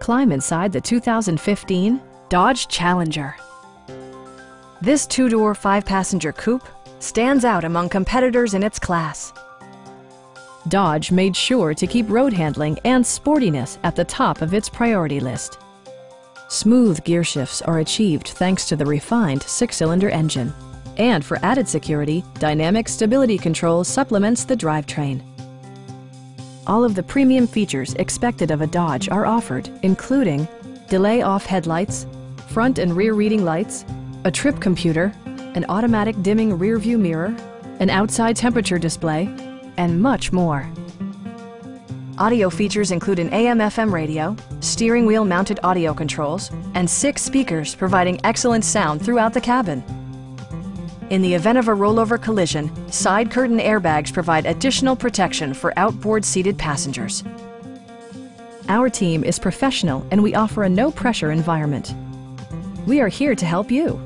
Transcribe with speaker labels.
Speaker 1: Climb inside the 2015 Dodge Challenger. This two-door, five-passenger coupe stands out among competitors in its class. Dodge made sure to keep road handling and sportiness at the top of its priority list. Smooth gear shifts are achieved thanks to the refined six-cylinder engine. And for added security, dynamic stability control supplements the drivetrain. All of the premium features expected of a Dodge are offered, including delay-off headlights, front and rear reading lights, a trip computer, an automatic dimming rear-view mirror, an outside temperature display, and much more. Audio features include an AM/FM radio, steering wheel mounted audio controls, and 6 speakers providing excellent sound throughout the cabin. In the event of a rollover collision, side curtain airbags provide additional protection for outboard seated passengers. Our team is professional and we offer a no-pressure environment. We are here to help you.